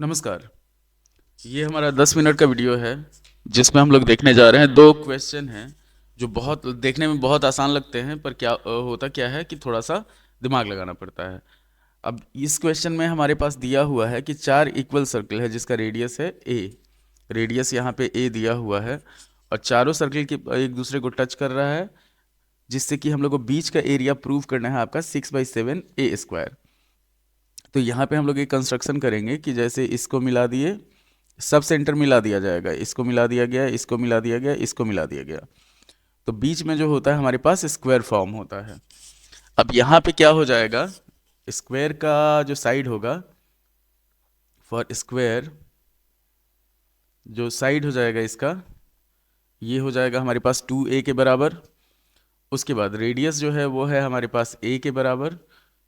नमस्कार। ये हमारा 10 मिनट का वीडियो है जिसमें हम लोग देखने जा रहे हैं। दो क्वेश्चन हैं जो बहुत देखने में बहुत आसान लगते हैं, पर क्या होता क्या है कि थोड़ा सा दिमाग लगाना पड़ता है। अब इस क्वेश्चन में हमारे पास दिया हुआ है कि चार इक्वल सर्कल है जिसका रेडियस है ए। रेडियस यहाँ पे ए दिया हुआ है और चारों सर्कल के एक दूसरे को टच कर रहा है, जिससे कि हम लोग को बीच का एरिया प्रूव करना है आपका 6/7 a²। तो यहाँ पे हम लोग एक कंस्ट्रक्शन करेंगे कि जैसे इसको मिला दिए, सब सेंटर मिला दिया जाएगा, इसको मिला दिया गया, इसको मिला दिया गया, इसको मिला दिया गया, तो बीच में जो होता है हमारे पास स्क्वायर फॉर्म होता है। अब यहाँ पे क्या हो जाएगा, स्क्वायर का जो साइड होगा, फॉर स्क्वायर जो साइड हो जाएगा इसका, ये हो जाएगा हमारे पास 2a के बराबर। उसके बाद रेडियस जो है वो है हमारे पास a के बराबर।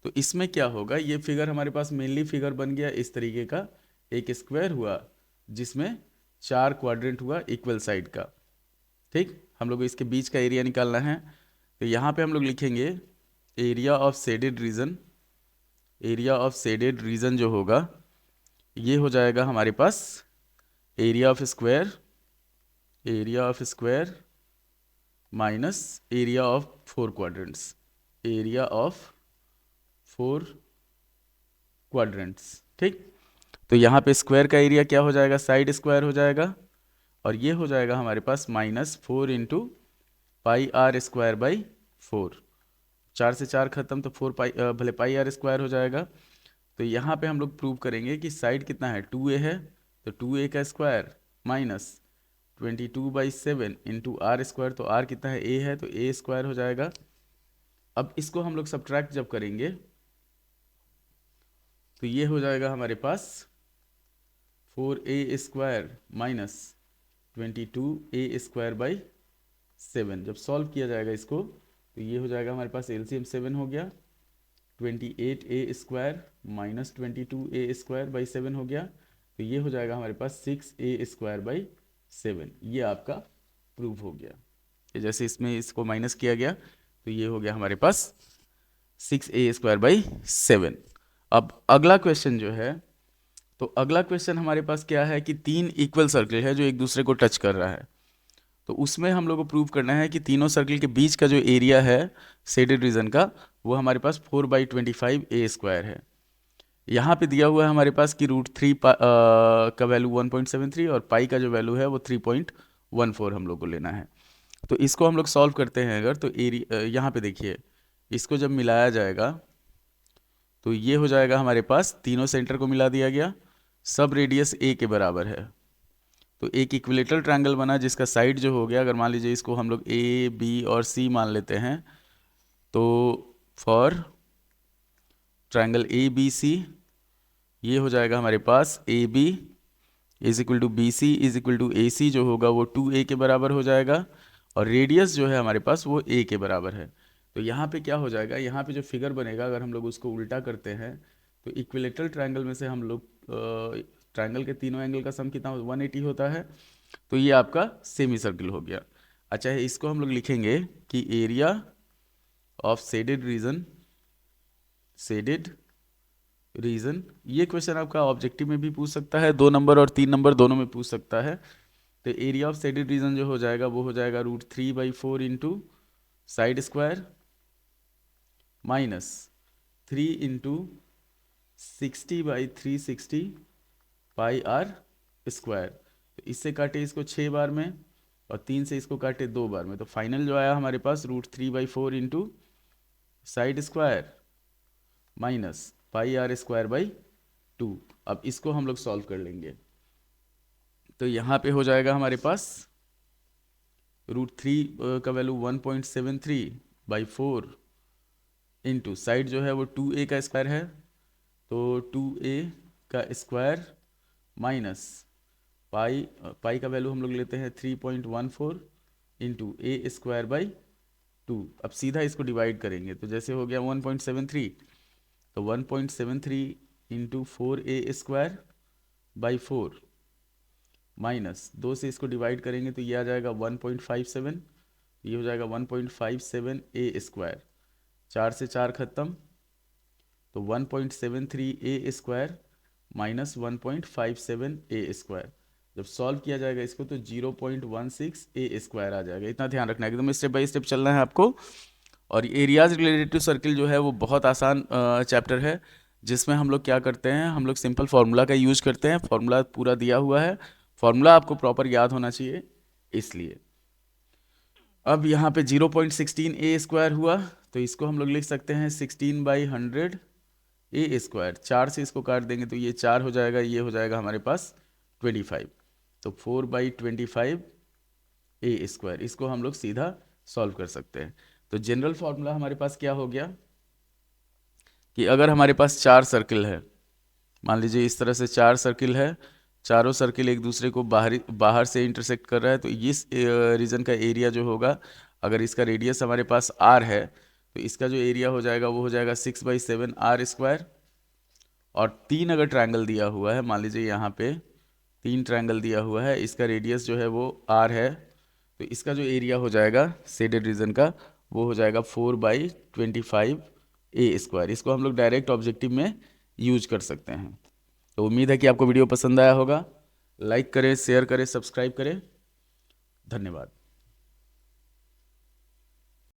तो इसमें क्या होगा, ये फिगर हमारे पास मेनली फिगर बन गया इस तरीके का, एक स्क्वायर हुआ जिसमें चार क्वाड्रेंट हुआ इक्वल साइड का। ठीक, हम लोग को इसके बीच का एरिया निकालना है। तो यहाँ पे हम लोग लिखेंगे area of shaded region. Area of shaded region जो होगा ये हो जाएगा हमारे पास area of square, area of square minus area of four quadrants, area of four quadrants. ठीक, तो यहाँ पे स्क्वायर का एरिया क्या हो जाएगा, साइड स्क्वायर हो जाएगा, और ये हो जाएगा हमारे पास -4 into pi r square by 4। चार से चार खत्म, तो 4 पाई भले पाई आर स्क्वायर हो जाएगा। तो यहाँ पे हम लोग प्रूव करेंगे कि साइड कितना है, 2a है, तो 2a का square minus 22/7 into r square, तो आर कितना है, a है, तो a स्क्वायर हो जाएगा। अब इसको हम लोग सब्ट्रैक्ट जब करेंगे तो ये हो जाएगा हमारे पास 4a² माइनस 22a² बाई 7। जब सॉल्व किया जाएगा इसको तो ये हो जाएगा हमारे पास एलसीएम 7 हो गया, 28a² माइनस 22a² बाई 7 हो गया, तो ये हो जाएगा हमारे पास 6a² बाई 7। ये आपका प्रूव हो गया। ये जैसे इसमें इसको माइनस किया गया तो ये हो गया हमारे पास 6a² बाई 7। अब अगला क्वेश्चन जो है, तो अगला क्वेश्चन हमारे पास क्या है कि तीन इक्वल सर्कल है जो एक दूसरे को टच कर रहा है। तो उसमें हम लोग को प्रूव करना है कि तीनों सर्कल के बीच का जो एरिया है शेडेड रीजन का, वो हमारे पास 4/25 a² है। यहाँ पे दिया हुआ है हमारे पास कि √3 का वैल्यू 1.73 और पाई का जो वैल्यू है वो 3.14 हम लोग को लेना है। तो इसको हम लोग सॉल्व करते हैं अगर, तो एरिया यहाँ पे देखिए, इसको जब मिलाया जाएगा तो ये हो जाएगा हमारे पास, तीनों सेंटर को मिला दिया गया, सब रेडियस a के बराबर है, तो एक इक्विलेटरल ट्रायंगल बना जिसका साइड जो हो गया, अगर मान लीजिए इसको हम लोग a b और c मान लेते हैं, तो for triangle A B C ये हो जाएगा हमारे पास A B is equal to B C is equal to A C, जो होगा वो 2a के बराबर हो जाएगा, और रेडियस जो है हमारे पास वो a के बराबर है। तो यहाँ पे क्या हो जाएगा, यहाँ पे जो फिगर बनेगा अगर हम लोग उसको उल्टा करते हैं तो इक्विलेटरल ट्रायंगल में से हम लोग ट्रायंगल के तीनों एंगल का सम कितना 180 होता है, तो ये आपका सेमी सर्कल हो गया। अच्छा है, इसको हम लोग लिखेंगे कि area of shaded reason, shaded region. ये क्वेश्चन आपका ऑब्जेक्टिव में भी पूछ सकता है, 2 नंबर और 3 नंबर दोनों में पूछ सकता है। तो एरिया ऑफ शेडेड रीजन जो हो जाएगा वो हो जाएगा √3/4 into side square minus 3 into 60/360 pi r square. तो इससे काटे इसको 6 बार में और 3 से इसको काटे 2 बार में, तो फाइनल जो आया हमारे पास √3/4 into side square minus pi r square by 2। अब इसको हम लोग सॉल्व कर लेंगे, तो यहाँ पे हो जाएगा हमारे पास √3 का वैल्यू 1.73/4 इंटू साइड जो है वो 2a का स्क्वायर है, तो 2a का स्क्वायर माइनस पाई का वैल्यू हम लोग लेते हैं 3.14 इंटू a² बाई 2। अब सीधा इसको डिवाइड करेंगे तो जैसे हो गया 1.73, तो 1.73 इंटू 4a² बाई 4 माइनस 2 से इसको डिवाइड करेंगे तो ये आ जाएगा 1.57, ये हो जाएगा 1.57 a²। 4 से 4 खत्म, तो 1.73 a² माइनस 1.57 ए स्क्वायर। जब सॉल्व किया जाएगा इसको तो 0.16 ए स्क्वायर आ जाएगा। इतना ध्यान रखना है, एकदम स्टेप बाय स्टेप चलना है आपको। और एरियाज रिलेटेड टू सर्किल जो है वो बहुत आसान चैप्टर है, जिसमें हम लोग क्या करते हैं, हम लोग सिंपल फार्मूला का यूज करते हैं। फार्मूला पूरा दिया हुआ है, फार्मूला आपको प्रॉपर याद होना चाहिए इसलिए। अब यहाँ पे 0.16 ए स्क्वायर हुआ, तो इसको हम लोग लिख सकते हैं 16/100 ए स्क्वायर। 4 से इसको काट देंगे तो ये 4 हो जाएगा, ये हो जाएगा हमारे पास 25। तो 4/25 ए स्क्वायर, इसको हम लोग सीधा सॉल्व कर सकते हैं। तो जनरल फॉर्मूला हमारे पास क्या हो गया कि अगर हमारे पास 4 सर्किल है, मान लीजिए इस तरह से 4 सर्किल है, चारों सर्किल एक दूसरे को बाहर से इंटरसेक्ट कर रहा है, तो इस रीजन का एरिया जो होगा, अगर इसका रेडियस हमारे पास r है तो इसका जो एरिया हो जाएगा वो हो जाएगा 6/7 आर स्क्वायर। और 3 अगर ट्रायंगल दिया हुआ है, मान लीजिए यहाँ पे 3 ट्रायंगल दिया हुआ है, इसका रेडियस जो है वो r है, तो इसका जो एरिया हो जाएगा शेडेड रीजन का वो हो जाएगा 4/25 ए स्क्वायर। इसको हम लोग डायरेक्ट ऑब्जेक्टिव में यूज कर सकते हैं। तो उम्मीद है कि आपको वीडियो पसंद आया होगा। लाइक करें, शेयर करें, सब्सक्राइब करें। धन्यवाद।